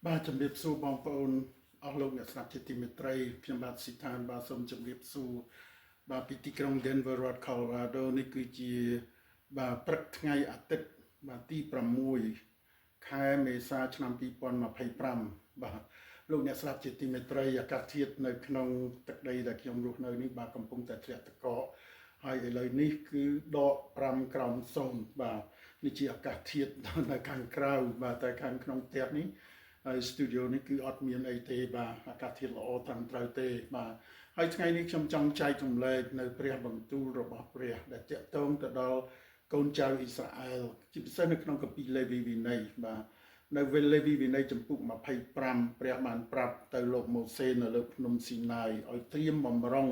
បាទជំរាបសួរបងប្អូនអស់លោកអ្នកស្ដាប់ជាទីមេត្រីខ្ញុំបាទស៊ីឋានបាទសូមជម្រាបសួរបាទពីទីក្រុង Denver រដ្ឋ Colorado នេះគឺជាបាទព្រឹកថ្ងៃអាទិត្យបាទទី6ខែមេសាឆ្នាំ2025បាទលោកអ្នកស្ដាប់ជាទីមេត្រីអាកាសធាតុនៅក្នុងទឹកដីដែលខ្ញុំរស់នៅនេះបាទកំពុងតែធ្លាក់ទឹកកកហើយឥឡូវនេះគឺដក5ក្រោម0បាទនេះជាអាកាសធាតុនៅខាងក្រៅបាទតែខាងក្នុងផ្ទះនេះហើយ studio នេះគឺអត់មានអីទេបាទអាកាសធាតុល្អត្រឹមត្រូវទេបាទហើយថ្ងៃនេះខ្ញុំចង់ចែករំលែកនៅព្រះបន្ទូលរបស់ព្រះដែលតាក់ទងទៅដល់កូនចៅអ៊ីស្រាអែលជាពិសេសនៅក្នុងគម្ពីរលេវីវិន័យបាទនៅវេលេវីវិន័យចំពុក25ព្រះបានប្រាប់ទៅលោកម៉ូសេនៅលើភ្នំស៊ីណាយឲ្យត្រៀមបំរុង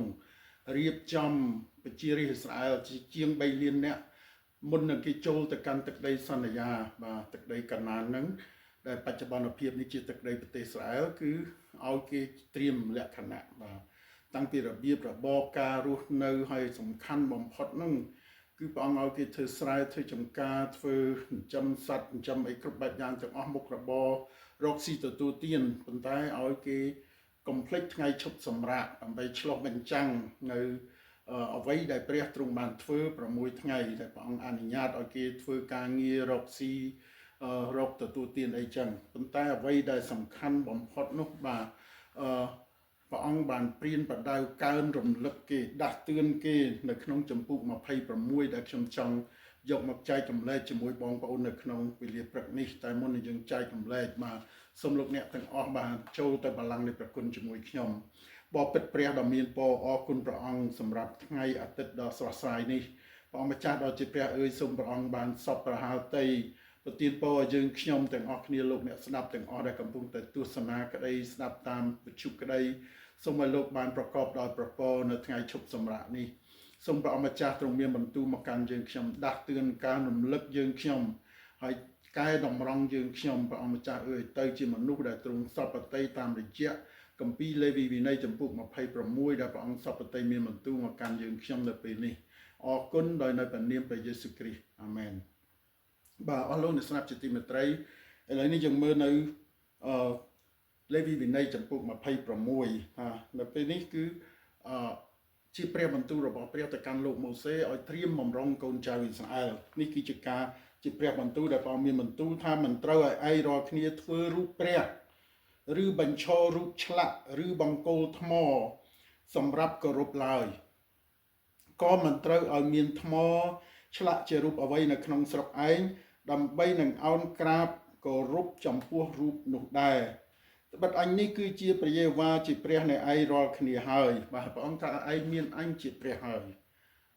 រៀបចំប្រជារាស្ត្រអ៊ីស្រាអែលជាង3លាននាក់មុននឹងគេចូលទៅកាន់ទឹកដីសន្យាបាទទឹកដីកាណានហ្នឹងដែលបច្ចុប្បន្នភាពនេះជាទឹកដីប្រទេសអ៊ីស្រាអែលគឺឲ្យគេត្រៀមលក្ខណៈបាទតាំងពីរបៀបរបបការរស់នៅហើយសំខាន់បំផុតហ្នឹងគឺព្រះអង្គឲ្យគេធ្វើស្រែធ្វើចម្ការធ្វើចិញ្ចឹមសត្វចិញ្ចឹមអីគ្រប់បែបយ៉ាងទាំងអស់មុខរបររកស៊ីទទួលទានប៉ុន្តែឲ្យគេកុំភ្លេចថ្ងៃឈប់សម្រាកដើម្បីឆ្លុះបញ្ចាំងនៅអ្វីដែលព្រះទ្រង់បានធ្វើ6ថ្ងៃដែលព្រះអង្គអនុញ្ញាតឲ្យគេធ្វើការងាររកស៊ីរកទទួលទានអីចឹងប៉ុន្តែអ្វីដែលសំខាន់បំផុតនោះបាទព្រះអង្គបានព្រានបដៅកើនរំលឹកគេដាស់តឿនគេនៅក្នុងចំពុក26ដែលខ្ញុំចង់យកមកចែករំលែកជាមួយបងប្អូននៅក្នុងវេលាព្រឹកនេះតែមុននឹងយើងចែករំលែកបាទសូមលោកអ្នកទាំងអស់បានចូលទៅបល្ល័ង្កនៃព្រះគុណជាមួយខ្ញុំបបិទ្ធព្រះដ៏មានពរអរគុណព្រះអង្គសម្រាប់ថ្ងៃអាទិត្យដ៏ស្រស់ស្រាយនេះព្រះអង្គម្ចាស់ដ៏ជាព្រះអើយសូមព្រះអង្គបានសពប្រហាលតីប្រទានពរឲ្យយើងខ្ញុំទាំងអស់គ្នាលោកអ្នកស្ដាប់ទាំងអស់ដែលកំពុងតែទស្សនាក្តីស្ដាប់តាមវិទ្យុក្តីសូមឲ្យលោកបានប្រកបដោយប្រពរនៅថ្ងៃឈប់សម្រាកនេះសូមព្រះអង្គម្ចាស់ទ្រង់មានបន្ទូលមកកាន់យើងខ្ញុំដាស់តឿនការរំលឹកយើងខ្ញុំហើយកែតម្រង់យើងខ្ញុំព្រះអង្គម្ចាស់អើយទៅជាមនុស្សដែលទ្រង់សពតិតាមរយៈគម្ពីរលេវីវិន័យចំពុក26ដែលព្រះអង្គសពតិមានបន្ទូលមកកាន់យើងខ្ញុំនៅពេលនេះអរគុណដោយនៅព្រះនាមព្រះយេស៊ូវគ្រីស្ទអាមែនបាទអស់លោកអ្នកស្ដាប់ជាទីមេត្រីឥឡូវនេះយើងមើលនៅលេវីវិន័យចំពុក26នៅពេលនេះគឺជាព្រះបន្ទូលរបស់ព្រះទៅកាន់លោកម៉ូសេឲ្យត្រៀមបំរុងកូនចៅអ៊ីស្រាអែលនេះគឺជាការជាព្រះបន្ទូលដែលព្រះមានបន្ទូលថាមិនត្រូវឲ្យឯងរាល់គ្នាធ្វើរូបព្រះឬបញ្ឈររូបឆ្លាក់ឬបង្គោលថ្មសម្រាប់គោរពឡើយក៏មិនត្រូវឲ្យមានថ្មឆ្លាក់ជារូបអ្វីនៅក្នុងស្រុកឯងដើម្បីនឹងអោនក្រាបគោរពចំពោះរូបនោះដែរត្បិតអញនេះគឺជាព្រះយេហូវ៉ាជាព្រះនៃឯងរាល់គ្នាហើយបាទព្រះអង្គថាឯងមានអញជាព្រះហើយ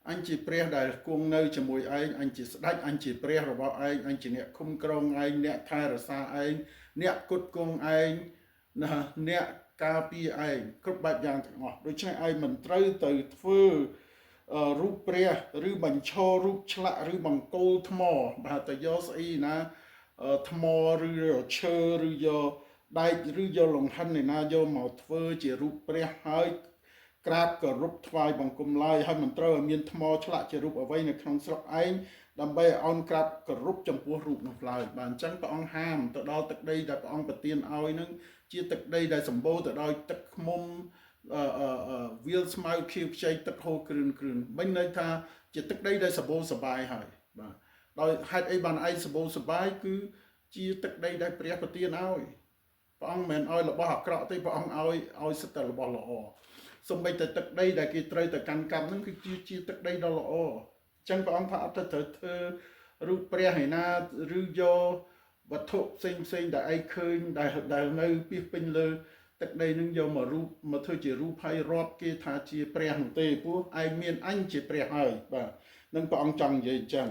អញជាព្រះដែលគង់នៅជាមួយឯងអញជាស្ដេចអញជាព្រះរបស់ឯងអញជាអ្នកគុំក្រងឯងអ្នកថែរក្សាឯងអ្នកគុតគង់ឯងណាអ្នកការពារឯងគ្រប់បែបយ៉ាងទាំងអស់ដូច្នេះឯងមិនត្រូវទៅធ្វើរូបព្រះឬបញ្ឈររូបឆ្លាក់ឬបង្គោលថ្មបាទទៅយកស្អីណាថ្មឬឈើឬយកដែកឬយកលង្ហិនឯណាយកមកធ្វើជារូបព្រះហើយក្រាបគោរពថ្វាយបង្គំឡើយហើយមិនត្រូវឲ្យមានថ្មឆ្លាក់ជារូបអ្វីនៅក្នុងស្រុកឯងដើម្បីឲ្យអោនក្រាបគោរពចំពោះរូបនោះឡើយបាទអញ្ចឹងព្រះអង្គហាមទៅដល់ទឹកដីដែលព្រះអង្គប្រទានឲ្យនឹងជាទឹកដីដែលសម្បូរទៅដោយទឹកឃ្មុំវាលស្មៅខៀវខ្ចីទឹកហូរគ្រឿនមិញន័យថាជាទឹកដីដែលសម្បូរសបាយហើយបាទដោយហេតុអីបានឯងសម្បូរសបាយគឺជាទឹកដីដែលព្រះប្រទានឲ្យព្រះអង្គមិនឲ្យរបស់អាក្រក់ទេព្រះអង្គឲ្យសិតតែរបស់ល្អសូម្បីតែទឹកដីដែលគេត្រូវទៅកាន់កាប់ហ្នឹងគឺជាទឹកដីដ៏ល្អអញ្ចឹងព្រះអង្គថាអត់ទៅត្រូវធ្វើរូបព្រះឯណាឬយកវត្ថុផ្សេងដែលឯងឃើញដែលនៅពីពេញលើទឹកដីនឹងយកមកធ្វើជារូបហើយរាប់គេថាជាព្រះនោះទេព្រោះឯងមានអញជាព្រះហើយបាទនឹងព្រះអង្គចង់និយាយអញ្ចឹង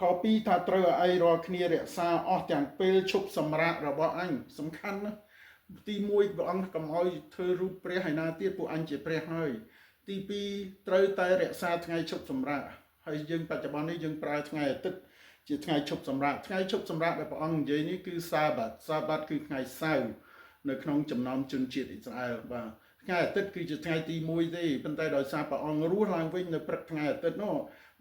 ខ2ថាត្រូវឲ្យឯងរាល់គ្នារក្សាអស់ទាំងពេលឈប់សម្រាករបស់អញសំខាន់ណាស់ទី1ព្រះអង្គកុំឲ្យធ្វើរូបព្រះឯណាទៀតពួកអញជាព្រះហើយទី2ត្រូវតែរក្សាថ្ងៃឈប់សម្រាកហើយយើងបច្ចុប្បន្ននេះយើងប្រើថ្ងៃអាទិត្យជាថ្ងៃឈប់សម្រាកថ្ងៃឈប់សម្រាកដែលព្រះអង្គនិយាយនេះគឺសាបាតគឺថ្ងៃសៅរ៍នៅក្នុងចំណោមជនជាតិអ៊ីស្រាអែលបាទ ថ្ងៃអាទិត្យគឺជាថ្ងៃទី1ទេប៉ុន្តែដោយសារព្រះអង្គរស់ឡើងវិញនៅព្រឹកថ្ងៃអាទិត្យនោះ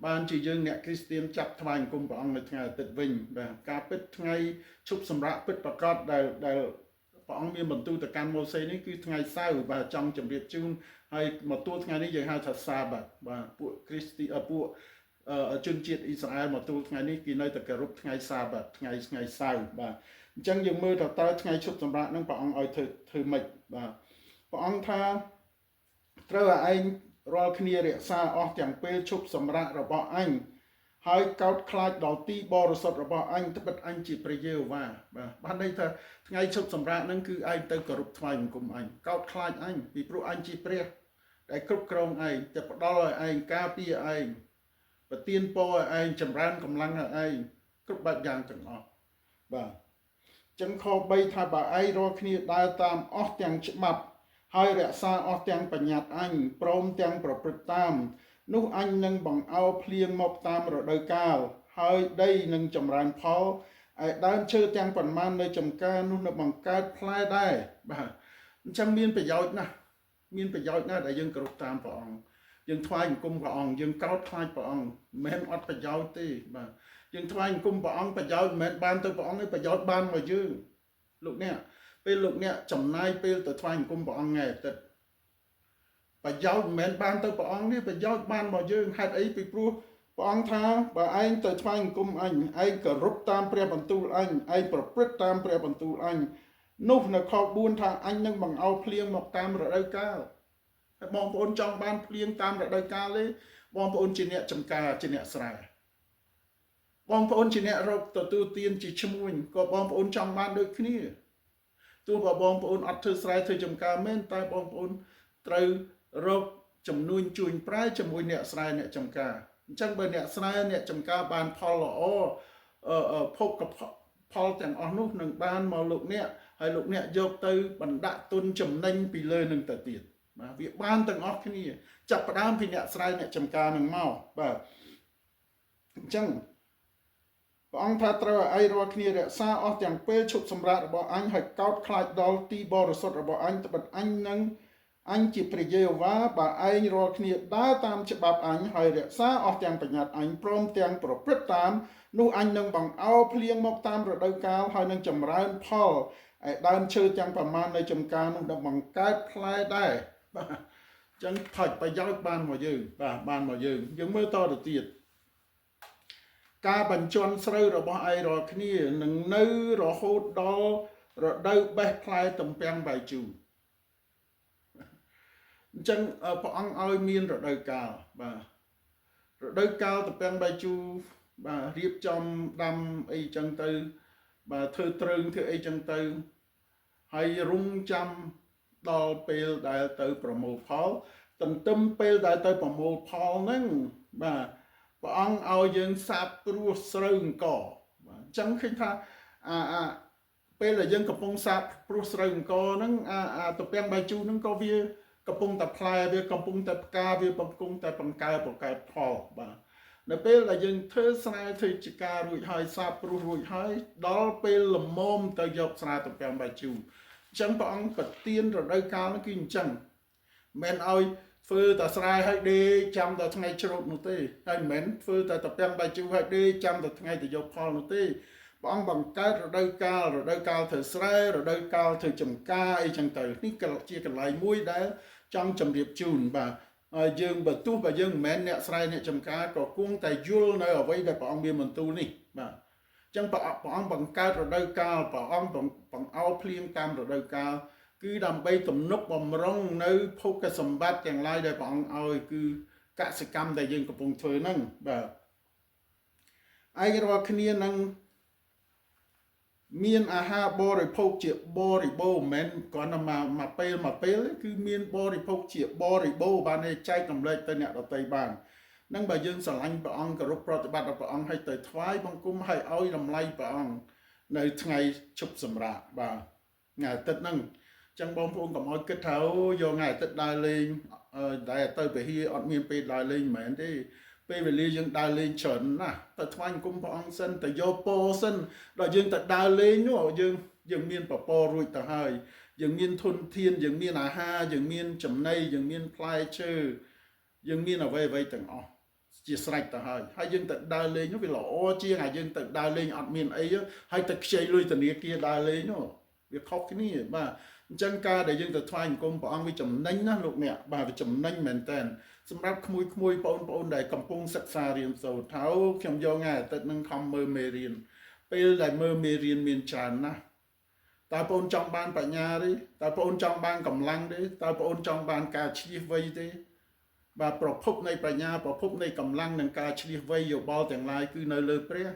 បានជាយើងអ្នកគ្រីស្ទានចាប់ថ្វាយបង្គំព្រះអង្គនៅថ្ងៃអាទិត្យវិញបាទការពិតថ្ងៃឈប់សម្រាកពិតប្រាកដដែលព្រះអង្គមានបន្ទូលទៅកាន់ម៉ូសេនេះគឺថ្ងៃសៅរ៍បាទចង់ជម្រាបជូនហើយមកទួលថ្ងៃនេះយើងហៅថាសាបាតបាទពួកគ្រីស្ទីពួកជនជាតិអ៊ីស្រាអែលមកទួលថ្ងៃនេះគេនៅតែគោរពថ្ងៃសាបាតថ្ងៃសៅរ៍បាទអញ្ចឹងយើងមើលតើថ្ងៃឈប់សម្រាកនឹងព្រះអង្គឲ្យធ្វើម៉េចបាទព្រះអង្គថាត្រូវឲ្យឯងរាល់គ្នារក្សាអស់ទាំងពេលឈប់សម្រាករបស់អញហើយកោតខ្លាចដល់ទីបរិសុទ្ធរបស់អញត្បិតអញជាព្រះយេហូវ៉ាបាទបានន័យថាថ្ងៃឈប់សម្រាកហ្នឹងគឺឯងទៅគោរពថ្វាយបង្គំអញកោតខ្លាចអញពីព្រោះអញជាព្រះដែលគ្រប់គ្រងឯងតែផ្ដល់ឲ្យឯងការពារឯងប្រទានពរឲ្យឯងចម្រើនកម្លាំងឲ្យឯងគ្រប់បែបយ៉ាងទាំងអស់បាទចឹងខ3ថាបើឯងរាល់គ្នាដើរតាមអស់ទាំងច្បាប់ហើយរក្សាអស់ទាំងបញ្ញត្តិអញព្រមទាំងប្រព្រឹត្តតាមនោះអញនឹងបង្អោភ្លៀងមកតាមរដូវកាលហើយដីនឹងចម្រើនផលឯដើមឈើទាំងប៉ុន្មាននៅចំការនោះនឹងបង្កើតផ្លែដែរបាទអញ្ចឹងមានប្រយោជន៍ណាស់ដែលយើងគោរពតាមព្រះអង្គយើងថ្វាយបង្គំព្រះអង្គយើងកោតខ្លាចព្រះអង្គមិនមែនអត់ប្រយោជន៍ទេបាទយើងថ្វាយបង្គំព្រះអង្គប្រយោជន៍មិនមែនបានទៅព្រះអង្គទេប្រយោជន៍បានមកយើងលោកអ្នកពេលលោកអ្នកចំណាយពេលទៅថ្វាយបង្គំព្រះអង្គថ្ងៃអាទិត្យប្រយោជន៍មិនមែនបានទៅព្រះអង្គទេប្រយោជន៍បានមកយើងហេតុអីពីព្រោះព្រះអង្គថាបើឯងទៅថ្វាយបង្គំអញឯងគោរពតាមព្រះបន្ទូលអញឯងប្រព្រឹត្តតាមព្រះបន្ទូលអញនោះនៅខ4ថាអញនឹងបង្អោភ្លៀងមកតាមរដូវកាលហើយបងប្អូនចង់បានភ្លៀងតាមរដូវកាលទេបងប្អូនជាអ្នកចំការជាអ្នកស្រែបងប្អូនជាអ្នករកទទួលទានជាឈ្មួញក៏បងប្អូនចង់បានដូចគ្នាទោះបើបងប្អូនអត់ធ្វើស្រែធ្វើចំការមែនតែបងប្អូនត្រូវរកចំនួនជួញប្រែជាមួយអ្នកស្រែអ្នកចំការអញ្ចឹងបើអ្នកស្រែអ្នកចំការបានផលល្អភោគផលទាំងអស់នោះនឹងបានមកលោកអ្នកហើយលោកអ្នកយកទៅបណ្ដាក់ទុនចំណេញពីលើនឹងទៅទៀតបាទវាបានទាំងអស់គ្នាចាប់ផ្ដើមពីអ្នកស្រែអ្នកចំការនឹងមកបាទអញ្ចឹងព្រះអង្គថាត្រូវឲ្យឯងរាល់គ្នារក្សាអស់ទាំងពេលឈប់សម្រាករបស់អញហើយកោតខ្លាចដល់ទីបរិសុទ្ធរបស់អញត្បិតអញជាព្រះយេហូវ៉ាបើឯងរាល់គ្នាដើរតាមច្បាប់អញហើយរក្សាអស់ទាំងបញ្ញត្តិអញព្រមទាំងប្រព្រឹត្តតាមនោះអញនឹងបង្អោភ្លៀងមកតាមរដូវកាលហើយនឹងចម្រើនផលឯដើមឈើទាំងប្រមាណនៃចំការនោះនឹងបង្កើតផ្លែដែរបាទអញ្ចឹងផលប្រយោជន៍បានមកយើងបាទបានមកយើងមើលតទៅទៀតការបញ្ជន់ស្រូវរបស់ឯងរាល់គ្នានឹងនៅរហូតដល់រដូវបេះផ្លែទំពាំងបាយជូរអញ្ចឹងព្រះអង្គឲ្យមានរដូវកាលបាទរដូវកាលទំពាំងបាយជូរបាទរៀបចំដាំអីចឹងទៅបាទធ្វើត្រើងធ្វើអីចឹងទៅហើយរងចាំដល់ពេលដែលទៅប្រមូលផលទន្ទឹមពេលដែលទៅប្រមូលផលហ្នឹងបាទព្រះអង្គឲ្យយើងសាបព្រោះស្រូវអង្គបាទអញ្ចឹងឃើញថាពេលដែលយើងកំពុងសាបព្រោះស្រូវអង្គហ្នឹងទំពាំងបាយជូរហ្នឹងក៏វាកំពុងតែផ្លែវាកំពុងតែផ្កាវាកំពុងតែបង្កើតផលបាទនៅពេលដែលយើងធ្វើស្រែធ្វើចការរួចហើយសាបព្រោះរួចហើយដល់ពេលលំមទៅយកស្រែទំពាំងបាយជូរអញ្ចឹងព្រះអង្គប្រទានរដូវកាលនោះគឺអញ្ចឹងមិនឲ្យធ្វើតែស្រែឲ្យដេកចាំតែថ្ងៃច្រូតនោះទេហើយមិនមែនធ្វើតែទំពាំងបាយជូរឲ្យដេកចាំតែថ្ងៃទៅយកផលនោះទេព្រះអង្គបង្កើតរដូវកាលធ្វើស្រែរដូវកាលធ្វើចំការអីចឹងទៅនេះជាកន្លែងមួយដែលចង់ជម្រាបជូនបាទយើងបើទោះបើយើងមិនមែនអ្នកស្រែអ្នកចំការក៏គង់តែយល់នៅអ្វីដែលព្រះអង្គមានបន្ទូលនេះបាទអញ្ចឹងព្រះអង្គបង្កើតរដូវកាលព្រះអង្គបង្អោភ្លៀងតាមរដូវកាលគឺដើម្បីទំនុកបំរុងនៅភោគសម្បត្តិទាំងឡាយដែលព្រះអង្គឲ្យគឺកសិកម្មដែលយើងកំពុងធ្វើហ្នឹងបាទឯងរាល់គ្នានឹងមានអាហារបរិភោគជាបរិបូរណ៍មិនមែនគ្រាន់តែមកពេលគឺមានបរិភោគជាបរិបូរណ៍បានចែករំលែកទៅអ្នកដទៃបាននឹងបើយើងស្រឡាញ់ព្រះអង្គគោរពប្រតិបត្តិដល់ព្រះអង្គឲ្យទៅថ្វាយបង្គំឲ្យតម្លៃព្រះអង្គនៅថ្ងៃឈប់សម្រាកបាទថ្ងៃអាទិត្យហ្នឹងអញ្ចឹងបងប្អូនកុំឲ្យគិតថាយកថ្ងៃអាទិត្យដើរលេងដែលទៅពហិអត់មានពេលដើរលេងមិនមែនទេពេលវេលាយើងដើរលេងច្រើនណាស់ទៅថ្វាយបង្គំព្រះអង្គសិនទៅយកពរសិនដល់យើងទៅដើរលេងនោះយើងមានពពករួចទៅហើយ យើងមានធនធានយើងមានអាហារយើងមានចំណីយើងមានផ្លែឈើយើងមានអ្វីទាំងអស់ជាស្រេចទៅហើយយើងទៅដើរលេងនោះវាល្អជាងយើងទៅដើរលេងអត់មានអីហើយទៅខ្ចីលុយធនាគារដើរលេងនោះវាខុសគ្នាបាទអញ្ចឹងការដែលយើងទៅថ្វាយបង្គំព្រះអង្គវាចំណេញណាលោកអ្នកបាទវាចំណេញមែនតើសម្រាប់ក្មួយបងប្អូនដែលកំពុងសិក្សារៀនសូត្រថាខ្ញុំយកថ្ងៃអាទិត្យនឹងខំមើលមេរៀនពេលដែលមើលមេរៀនមានច្រើនណាស់តើបងប្អូនចង់បានបញ្ញាទេតើបងប្អូនចង់បានកម្លាំងទេតើបងប្អូនចង់បានការឈ្លាសវៃទេបាទប្រភពនៃបញ្ញាប្រភពនៃកម្លាំងនិងការឈ្លាសវៃយោបល់ទាំងឡាយគឺនៅលើព្រះ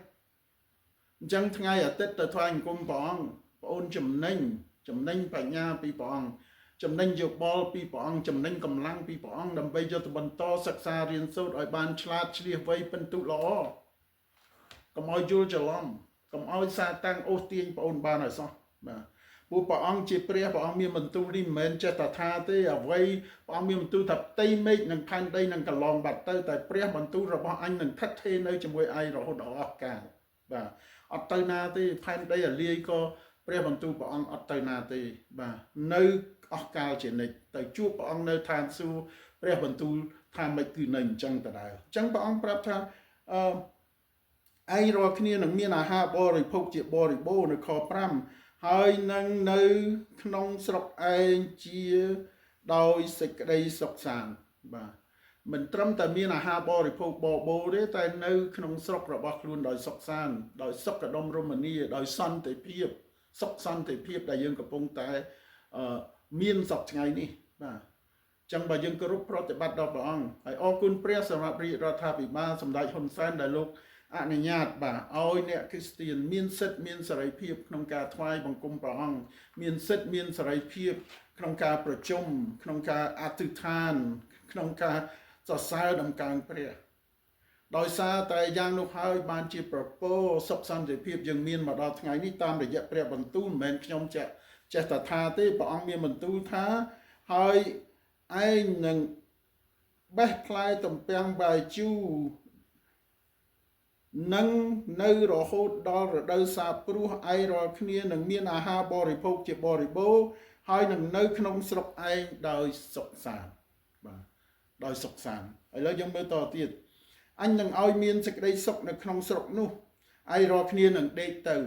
អញ្ចឹងថ្ងៃអាទិត្យទៅថ្វាយបង្គំព្រះអង្គបងប្អូនចំណេញបញ្ញាពីព្រះអង្គចំណេញយោបល់ពីព្រះអង្គចំណេញកម្លាំងពីព្រះអង្គដើម្បីយកទៅបន្តសិក្សារៀនសូត្រឲ្យបានឆ្លាតឈ្លាសវៃពិន្ទុល្អកុំឲ្យយល់ច្រឡំកុំឲ្យសាតាំងអូសទាញបងប្អូនបានឲ្យសោះបាទពួកព្រះអង្គជាព្រះព្រះអង្គមានបន្ទូលនេះមិនមែនចេះតែថាទេអ្វីព្រះអង្គមានបន្ទូលថាផ្ទៃមេឃនិងផែនដីនឹងកន្លងបាត់ទៅតែព្រះបន្ទូលរបស់អញនឹងថិតថេរនៅជាមួយឯងរហូតដល់អស់កាលបាទអត់ទៅណាទេផែនដីអាលាយក៏ព្រះបន្ទូលព្រះអង្គអត់ទៅណាទេបាទនៅអស់កាលជានិច្ចទៅជួបព្រះអង្គនៅឋានសួគ៌ព្រះបន្ទូលថាមិនគឺនៅអញ្ចឹងដដែលអញ្ចឹងព្រះអង្គប្រាប់ថាឯងរាល់គ្នានឹងមានអាហារបរិភោគជាបរិបូរណ៍នៅខ5ហើយនឹងនៅក្នុងស្រុកឯងជាដោយសេចក្តីសុខសាន្តបាទមិនត្រឹមតែមានអាហារបរិភោគបបោទេតែនៅក្នុងស្រុករបស់ខ្លួនដោយសុខសាន្តដោយសុខដុមរមនាដោយសន្តិភាពសុខសន្តិភាពដែលយើងកំពុងតែមានសពថ្ងៃនេះបាទអញ្ចឹងបើយើងគោរពប្រតិបត្តិដល់ព្រះអង្គហើយអរគុណព្រះសម្រាប់រាជរដ្ឋាភិបាលសម្ដេចហ៊ុនសែនដែលលោកអនុញ្ញាតបាទឲ្យអ្នកគ្រីស្ទានមានសិទ្ធិមានសេរីភាពក្នុងការថ្វាយបង្គំព្រះអង្គមានសិទ្ធិមានសេរីភាពក្នុងការប្រជុំក្នុងការអធិដ្ឋានក្នុងការសរសើរដំកើងព្រះដោយសារតែយ៉ាងនោះហើយបានជាប្រពោសុខសន្តិភាពយើងមានមកដល់ថ្ងៃនេះតាមរយៈព្រះបន្ទូលមិនមែនខ្ញុំចេះតែថាទេព្រះអង្គមានបន្ទូលថាហើយឯងនឹងបេះផ្លែទំពាំងបាយជូរនឹងនៅរហូតដល់រដូវសាព្រោះឯងរាល់គ្នានឹងមានអាហារបរិភោគជាបរិបូរណ៍ហើយនឹងនៅក្នុងស្រុកឯងដោយសុខសាន្តបាទដោយសុខសាន្តឥឡូវយើងមើលតទៀតអញនឹងឲ្យមានសេចក្តីសុខនៅក្នុងស្រុកនោះឯងរាល់គ្នានឹងដេកទៅ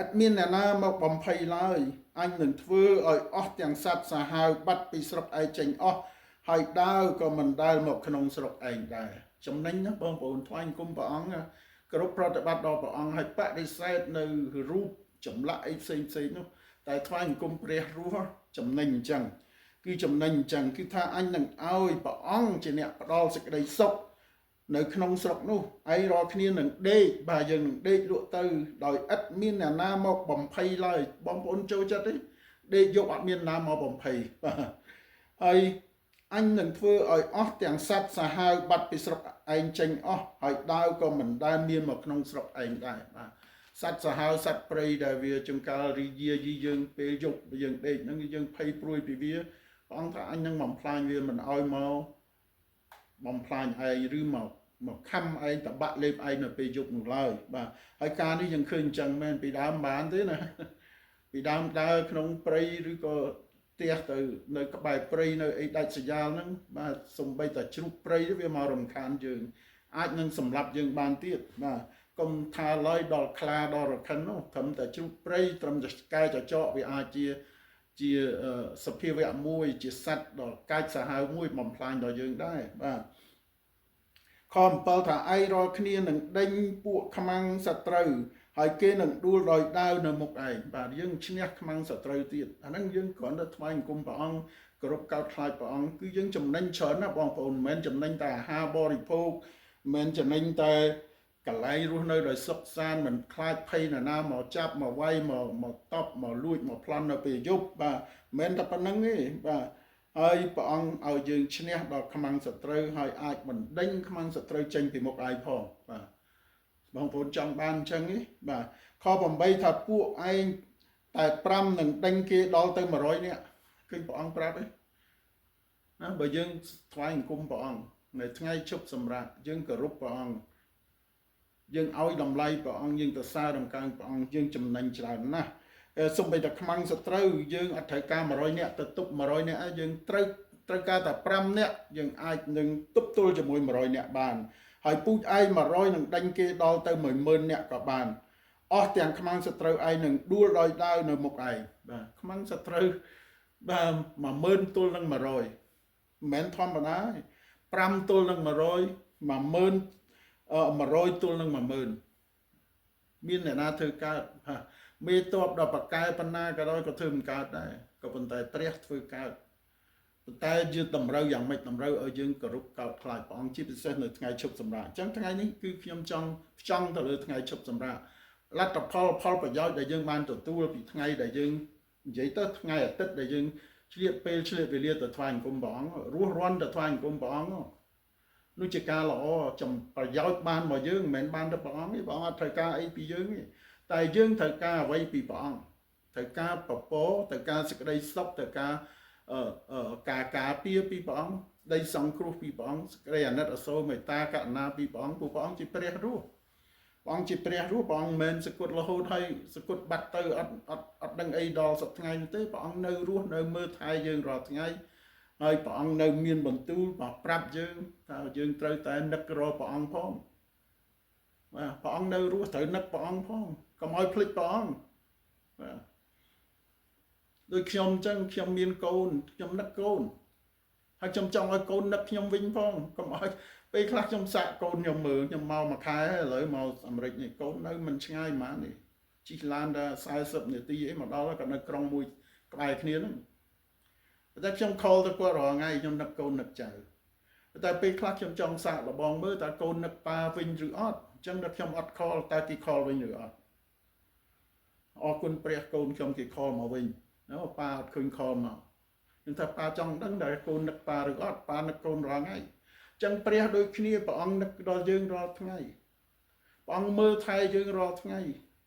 ឥតមានអ្នកណាមកបំភ័យឡើយអញនឹងធ្វើឲ្យអស់ទាំងសត្វសាហាវបាត់ពីស្រុកឯងចេញអស់ហើយដាវក៏មិនដែលមកក្នុងស្រុកឯងដែរចំណេញណាបងប្អូនថ្វាយបង្គំព្រះអង្គគ្រប់ប្រតិបត្តិដល់ព្រះអង្គហើយបដិសេធនៅរូបចម្លាក់អីផ្សេងនោះតែថ្វាយបង្គំព្រះរស់ចំណេញអញ្ចឹងគឺចំណេញអញ្ចឹងគឺថាអញនឹងឲ្យព្រះអង្គជាអ្នកផ្ដល់សេចក្តីសុខនៅក្នុងស្រុកនោះឯងរាល់គ្នានឹងដេកបាទយើងនឹងដេកលក់ទៅដោយឥតមានអ្នកណាមកបំភ័យឡើយបងប្អូនចូលចិត្តទេដេកយកអត់មានណាមកបំភ័យបាទហើយអញនឹងធ្វើឲ្យអស់ទាំងសត្វសាហាវបាត់ពីស្រុកឯងចេញអស់ហើយដាវក៏មិនដែលមានមកក្នុងស្រុកឯងដែរបាទសត្វសាហាវសត្វព្រៃដែលវាចង្កាល់រីយាយីយើងពេលយប់យើងដេកហ្នឹងយើងភ័យព្រួយពីវាព្រះអង្គថាអញនឹងបំផ្លាញវាមិនឲ្យមកបំផ្លាញឯងឬមកខំឯងតបាក់លេបឯងនៅពេលយប់នោះឡើយបាទហើយការនេះយើងឃើញអញ្ចឹងមែនពីដើមបានទេណាពីដើមដើរក្នុងព្រៃឬក៏ផ្ទះទៅនៅក្បែរព្រៃនៅអីដាច់ស្រយាលហ្នឹងបាទសំបីតែជ្រូកព្រៃវាមករំខានយើងអាចនឹងសម្លាប់យើងបានទៀតបាទកុំថាឡើយដល់ខ្លាដល់រខិននោះត្រឹមតែជ្រូកព្រៃត្រឹមតែឆ្កែចចកវាអាចជាសភាវៈមួយជាសត្វដល់កាច់សាហាវមួយបំផ្លាញដល់យើងដែរបាទខ7ថាឯងរាល់គ្នានឹងដេញពួកខ្មាំងសត្រូវហើយគេនឹងដួលដោយដាវនៅមុខឯងបាទយើងឈ្នះខ្មាំងសត្រូវទៀតអាហ្នឹងយើងគ្រាន់តែថ្វាយបង្គំព្រះអង្គគោរពកោតខ្លាចព្រះអង្គគឺយើងចំណេញច្រើនណាបងប្អូនមិនមែនចំណេញតែអាហារបរិភោគមិនមែនចំណេញតែកន្លែងរស់នៅដោយសុខសាន្តមិនខ្លាចភ័យណាមកចាប់មកវាយមកតប់មកលួចមកប្លន់នៅពេលយប់បាទមិនមែនតែប៉ុណ្្នឹងទេបាទហើយព្រះអង្គឲ្យយើងឈ្នះដល់ខ្មាំងសត្រូវហើយអាចបណ្ដេញខ្មាំងសត្រូវចេញពីមុខឯងផងបាទបងប្អូនចង់បានអញ្ចឹងទេបាទខ8ថាពួកឯងតែ5នឹងដេញគេដល់ទៅ100នាក់ឃើញព្រះអង្គប្រាប់ទេណាបើយើងថ្វាយបង្គំព្រះអង្គនៅថ្ងៃជប់សម្រាប់យើងគោរពព្រះអង្គយើងឲ្យតម្លៃព្រះអង្គយើងទៅសារដំកើងព្រះអង្គយើងចំណេញច្រើនណាស់ សូម្បីតែខ្មាំងសត្រូវយើងអត់ត្រូវការ100នាក់ទៅទប់100នាក់យើងត្រូវការតែ5នាក់យើងអាចនឹងទប់ទល់ជាមួយ100នាក់បានហើយពូជឯង100នឹងដេញគេដល់ទៅ10000នាក់ក៏បានអស់ទាំងខ្មាំងសត្រូវឯងនឹងដួលដោយដាវនៅមុខឯងបាទខ្មាំងសត្រូវបាទ10000ទល់នឹង100មិនមែនធម្មតា5ទល់នឹង100 10000 100ទល់នឹង10000មានអ្នកណាធ្វើកើតមេតបដល់បកែបណ្ណាក៏ដោយក៏ធ្វើមិនកើតដែរក៏ប៉ុន្តែព្រះធ្វើកើតប៉ុន្តែយើងតម្រូវយ៉ាងម៉េចតម្រូវឲ្យយើងគោរពកោតខ្លាចព្រះអង្គជាពិសេសនៅថ្ងៃឈប់សម្រាកអញ្ចឹងថ្ងៃនេះគឺខ្ញុំចង់ផ្ចង់ទៅលើថ្ងៃឈប់សម្រាកលទ្ធផលប្រយោជន៍ដែលយើងបានទទួលពីថ្ងៃដែលយើងនិយាយទៅថ្ងៃអាទិត្យដែលយើងឆ្លៀតពេលឆ្លៀតវេលាទៅថ្វាយអង្គមព្រះអង្គរស់រាន់ទៅថ្វាយអង្គមព្រះអង្គនោះជាការល្អចំប្រយោជន៍បានមកយើងមិនមែនបានទៅព្រះអង្គទេព្រះអង្គអត់ត្រូវការអីពីយើងទេតែយើងត្រូវការអ្វីពីព្រះអង្គត្រូវការពពកត្រូវការសេចក្តីសុខត្រូវការការពារពីព្រះអង្គដីសង្គ្រោះពីព្រះអង្គសេចក្តីអាណិតអាសូរមេត្តាករុណាពីព្រះអង្គព្រោះព្រះអង្គជាព្រះរស់ព្រះអង្គជាព្រះរស់ព្រះអង្គមិនមែនសគត់រហូតហើយសគត់បាត់ទៅអត់ដឹងអីដល់សប្តាហ៍នេះទេព្រះអង្គនៅរស់នៅមើលថែយើងរាល់ថ្ងៃហើយព្រះអង្គនៅមានបន្ទូលប្រាប់យើងថាយើងត្រូវតែនឹករកព្រះអង្គផងបាទព្រះអង្គនៅរស់ត្រូវនឹកព្រះអង្គផងកុំឲ្យភ្លេចព្រះអង្គបាទដូចខ្ញុំអញ្ចឹងខ្ញុំមានកូនខ្ញុំនឹកកូនហើយខ្ញុំចង់ឲ្យកូននឹកខ្ញុំវិញផងកុំឲ្យពេលខ្លះខ្ញុំសាក់កូនខ្ញុំមើលខ្ញុំមកមួយខែឥឡូវមកអាមេរិកនេះកូននៅមិនឆ្ងាយហ្មងនេះជិះឡានដល់40នាទីអីមកដល់ក៏នៅក្រុងមួយក្បែរគ្នាហ្នឹងតែខ្ញុំខលទៅគាត់រាល់ថ្ងៃខ្ញុំនឹកកូននឹកចៅតែពេលខ្លះខ្ញុំចង់សាក់លបងមើលតើកូននឹកប៉ាវិញឬអត់អញ្ចឹងដល់ខ្ញុំអត់ខលតើគេខលវិញឬអត់អរគុណព្រះកូនខ្ញុំគេខលមកវិញណាប៉ាអត់ឃើញខលមកខ្ញុំថាប៉ាចង់ដឹងតែកូននឹកប៉ាឬអត់ប៉ានឹកកូនរាល់ថ្ងៃអញ្ចឹងព្រះដូចគ្នាព្រះអង្គនឹកដល់យើងរាល់ថ្ងៃព្រះអង្គមើលថែយើងរាល់ថ្ងៃ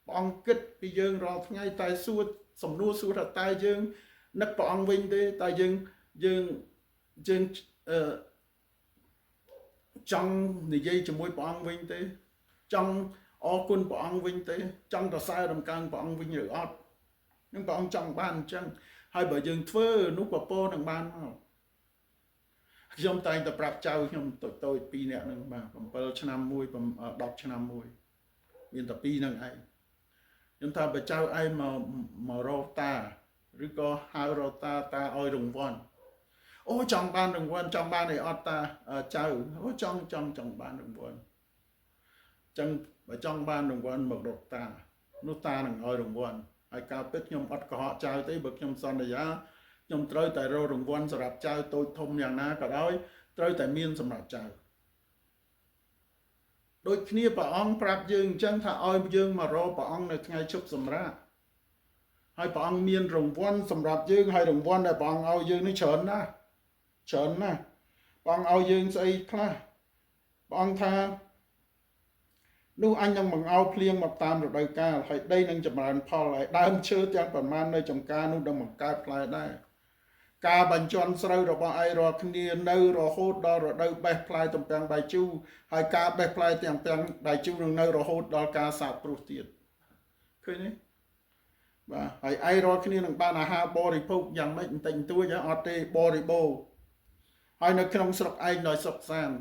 ព្រះអង្គគិតពីយើងរាល់ថ្ងៃតែសួរសំណួរសួរថាតើយើងនឹកព្រះអង្គវិញទេតើយើងចង់និយាយជាមួយព្រះអង្គវិញទេចង់អរគុណព្រះអង្គវិញទេចង់សរសើរដំណើរព្រះអង្គវិញឬអត់នឹងព្រះអង្គចង់បានអញ្ចឹងហើយបើយើងធ្វើនោះពពកនឹងបានមកខ្ញុំតែងតែប្រាប់ចៅខ្ញុំតូច2នាក់ហ្នឹងបាទ7ឆ្នាំ1 10ឆ្នាំ1មានតែ2ហ្នឹងឯងខ្ញុំថាបើចៅឯងមករកតាឬក៏ហៅរកតាឲ្យរង្វាន់អូចង់បានរង្វាន់ចង់បានអីអត់តាចៅអូចង់បានរង្វាន់ចឹងបើចង់បានរង្វាន់មករកតានោះតានឹងឲ្យរង្វាន់ហើយការពិតខ្ញុំអត់កុហកចៅទេបើខ្ញុំសន្យាខ្ញុំត្រូវតែរករង្វាន់សម្រាប់ចៅតូចធំយ៉ាងណាក៏ដោយត្រូវតែមានសម្រាប់ចៅដូចគ្នាព្រះអង្គប្រាប់យើងអញ្ចឹងថាឲ្យយើងមករកព្រះអង្គនៅថ្ងៃឈប់សម្រាកហើយព្រះអង្គមានរង្វាន់សម្រាប់យើងហើយរង្វាន់ដែលព្រះអង្គឲ្យយើងនេះច្រើនណាស់ព្រះអង្គឲ្យយើងស្អីខ្លះព្រះអង្គថានោះអញនឹងបង្អោភ្លៀងមកតាមរដូវកាលហើយដីនឹងចម្រើនផលហើយដើមឈើទាំងប៉ុន្មាននៅចំការនោះនឹងបង្កើតផ្លែដែរការបញ្ជាន់ស្រូវរបស់ឯងរាល់គ្នានៅរហូតដល់រដូវបេះផ្លែទំពាំងដៃជូរហើយការបេះផ្លែទាំងដៃជូរនឹងនៅរហូតដល់ការសាបព្រោះទៀតឃើញទេបាទហើយឯងរាល់គ្នានឹងបានអាហារបរិភោគយ៉ាងម៉េចបន្តិចបន្តួចអត់ទេបរិបូរហើយនៅក្នុងស្រុកឯងដោយសុខសាន្ត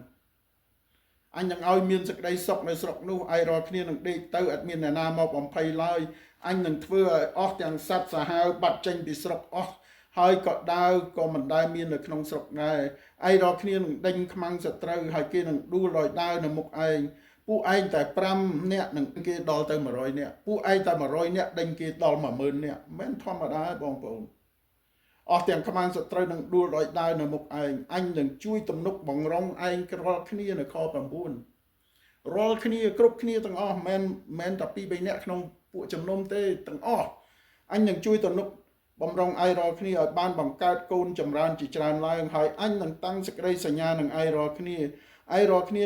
អញនឹងឲ្យមានសេចក្តីសុខនៅស្រុកនោះឯរាល់គ្នានឹងដេកទៅអត់មានអ្នកណាមកបំភ័យឡើយអញនឹងធ្វើឲ្យអស់ទាំងសត្វសាហាវបាត់ចេញពីស្រុកអស់ហើយក៏ដាវក៏មិនដែលមាននៅក្នុងស្រុកដែរឯរាល់គ្នានឹងដេញខ្មាំងសត្រូវហើយគេនឹងដួលដោយដាវនៅមុខឯងពួកឯងតែ5នាក់នឹងគេដល់ទៅ100នាក់ពួកឯងតែ100នាក់ដេញគេដល់10000នាក់មិនធម្មតាបងប្អូនអស់ទាំងខ្មាំងសត្រូវនឹងដួលដោយដាវនៅមុខឯងអញនឹងជួយទំនុកបង្រំឯងរាល់គ្នានៅខ9រាល់គ្នាគ្រប់គ្នាទាំងអស់មិនតែ2 3នាក់ក្នុងពួកជំនុំទេទាំងអស់អញនឹងជួយទំនុកបំរុងឯរាល់គ្នាឲ្យបានបង្កើតកូនចម្រើនជាច្រើនឡើងហើយអញនឹងតាំងសេចក្តីសញ្ញានឹងឯរាល់គ្នា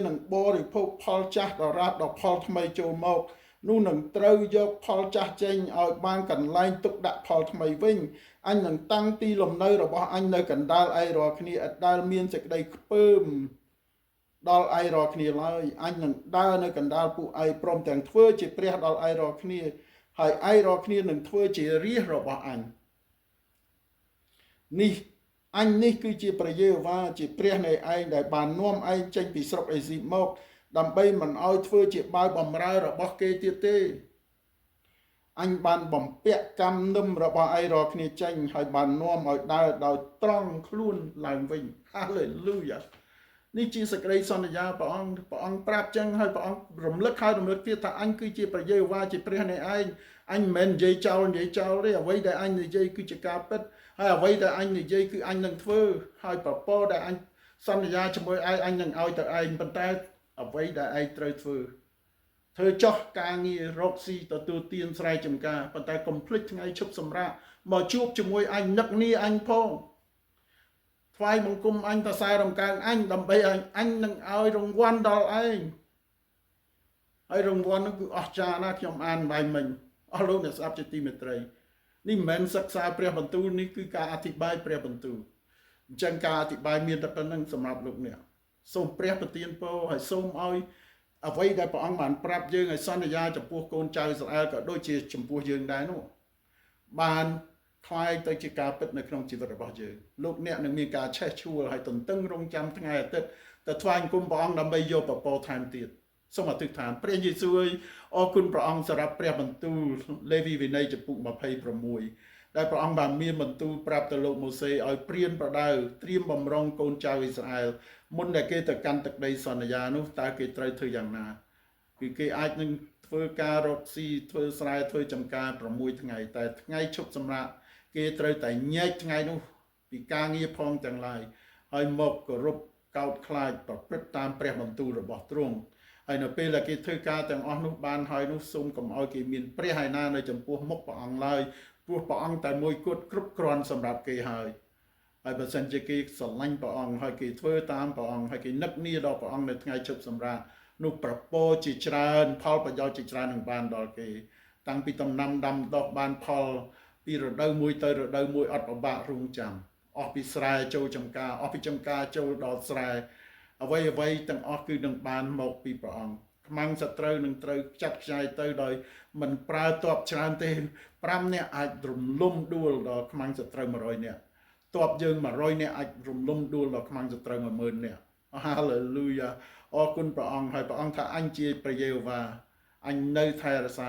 នឹងបរិភោគផលចាស់ដរាបដល់ផលថ្មីចូលមកនោះនឹងត្រូវយកផលចាស់ចេញឲ្យបានកន្លែងទុកដាក់ផលថ្មីវិញអញនឹងតាំងទីលំនៅរបស់អញនៅកណ្ដាលឯរាល់គ្នាឥតដែលមានសេចក្តីខ្ពើមដល់ឯរាល់គ្នាឡើយអញនឹងដើរនៅកណ្ដាលពួកឯងព្រមទាំងធ្វើជាព្រះដល់ឯរាល់គ្នា ហើយឯងរាល់គ្នានឹងធ្វើជារាជរបស់អញនេះអញនេះគឺជាព្រះយេហូវ៉ាជាព្រះនៃឯងដែលបាននាំឯងចេញពីស្រុកអេស៊ីបមកដើម្បីមិនឲ្យធ្វើជាបាវបំរើរបស់គេទៀតទេអញបានបំពាក់កម្មនឹមរបស់ឯងរាល់គ្នាចេញហើយបាននាំឲ្យដើរដោយត្រង់ខ្លួនឡើងវិញហាឡេលូយ៉ានេះជាសេចក្តីសន្យាព្រះអង្គប្រាប់ចឹងហើយព្រះអង្គរំលឹកហើយរំលឹកទៀតថាអញគឺជាព្រះយេហូវ៉ាជាព្រះនៃឯងអញមិនមែននិយាយចោលទេអ្វីដែលអញនិយាយគឺជាការពិតហើយអ្វីដែលអញនិយាយគឺអញនឹងធ្វើហើយប្រពោដែលអញសន្យាជាមួយឯងអញនឹងឲ្យទៅឯងប៉ុន្តែអ្វីដែលឯងត្រូវធ្វើចោះការងាររកស៊ីទទួលទានស្រែចម្ការប៉ុន្តែកុំភ្លេចថ្ងៃឈប់សម្រាកមកជួបជាមួយអញនឹកនាអញផងថ្វាយបង្គំអញសរសើររំកើងអញដើម្បីអញនឹងឲ្យរង្វាន់ដល់ឯងហើយរង្វាន់នោះគឺអស្ចារ្យណាស់ខ្ញុំអានបាយមិញអស់លោកអ្នកស្ដាប់ជាទីមេត្រីនេះមិនមែនសិក្សាព្រះបន្ទូលនេះគឺការអធិប្បាយព្រះបន្ទូលអញ្ចឹងការអធិប្បាយមានតែប៉ុណ្្នឹងសម្រាប់លោកអ្នកសូមព្រះប្រទានពរហើយសូមឲ្យអ្វីដែលព្រះអង្គបានប្រាប់យើងឲ្យសន្យាចំពោះកូនចៅឥស្រាអែលក៏ដូចជាចំពោះយើងដែរនោះបានខ្លាយទៅជាការពិតនៅក្នុងជីវិតរបស់យើងលោកអ្នកនឹងមានការឆេះឆួលហើយទន្ទឹងរង់ចាំថ្ងៃអាទិត្យទៅថ្វាយបង្គំព្រះអង្គដើម្បីយកពពរថែមទៀតសូមអធិដ្ឋានព្រះយេស៊ូវអរគុណព្រះអង្គសម្រាប់ព្រះបន្ទូលលេវីវិន័យចំពុក26ដែលព្រះអង្គបានមានបន្ទូលប្រាប់ទៅលោកម៉ូសេឲ្យព្រានប្រដៅត្រៀមបំរុងកូនចៅអ៊ីស្រាអែលមុនដែលគេទៅកាន់ទឹកដីសន្យានោះតើគេត្រូវធ្វើយ៉ាងណាគឺគេអាចនឹងធ្វើការរកស៊ីធ្វើស្រែធ្វើចម្ការ6ថ្ងៃតែថ្ងៃឈប់សម្រាកគេត្រូវតែញែកថ្ងៃនោះពីការងារផងទាំងឡាយហើយមកគោរពកោតខ្លាចប្រព្រឹត្តតាមព្រះបន្ទូលរបស់ទ្រង់ហើយនៅពេលដែលគេធ្វើការទាំងអស់នោះបានហើយនោះសូមកុំឲ្យគេមានព្រះឯណានៅចំពោះមុខព្រះអង្គឡើយព្រោះព្រះអង្គតែមួយគត់គ្រប់គ្រាន់សម្រាប់គេហើយបើសិនជាគេស្រឡាញ់ព្រះអង្គហើយគេធ្វើតាមព្រះអង្គហើយគេនឹកនាដល់ព្រះអង្គនៅថ្ងៃជប់សម្រាប់នោះប្រពោជាច្រើនផលប្រយោជន៍ជាច្រើននឹងបានដល់គេតាំងពីដំណាំដាំដុះបានផលពីរដូវមួយទៅរដូវមួយអត់ពិបាករងចាំអស់ពីស្រែចូលចម្ការអស់ពីចម្ការចូលដល់ស្រែអ្វីទាំងអស់គឺនឹងបានមកពីព្រះអង្គខ្មាំងសត្រូវនឹងត្រូវចាត់ខ្ចាយទៅដោយមិនប្រើទ័ពច្រើនទេ5នាក់អាចរំលំដួលដល់ខ្មាំងសត្រូវ100នាក់ទ័ពយើង100នាក់អាចរំលំដួលដល់ខ្មាំងសត្រូវ10000នាក់ហាឡេលូយ៉ាអរគុណព្រះអង្គហើយព្រះអង្គថាអញជាព្រះយេហូវ៉ាអញនៅថែរក្សា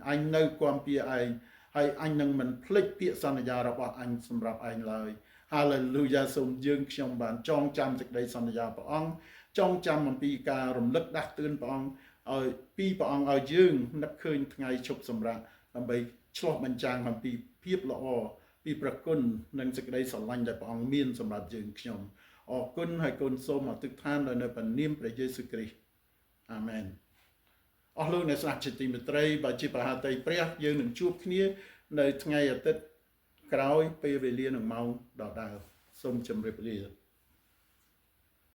អញនៅគាំពៀឯងហើយអញនឹងមិនភ្លេចពាក្យសន្យារបស់អញសម្រាប់ឯងឡើយហាឡេលូយ៉ាសូមយើងខ្ញុំបានចងចាំសេចក្តីសន្យាព្រះអង្គចងចាំអំពីការរំលឹកដាស់តឿនព្រះអង្គឲ្យពីព្រះអង្គឲ្យយើងនឹកឃើញថ្ងៃឈប់សម្រាកដើម្បីឆ្លោះបញ្ចាំងអំពីភាពល្អពីព្រះគុណនិងសេចក្តីស្រឡាញ់ដែលព្រះអង្គមានសម្រាប់យើងខ្ញុំអរគុណហើយកូនសូមអធិដ្ឋានដោយនៅព្រះនាមព្រះយេស៊ូវគ្រីស្ទអាមែនអស់លោកអ្នកស្ដាប់ជាទីមេត្រីបើជាប្រហាតីព្រះយើងនឹងជួបគ្នានៅថ្ងៃអាទិត្យក្រោយពេលវេលានឹងម៉ោងដដែលសូមជម្រាបលា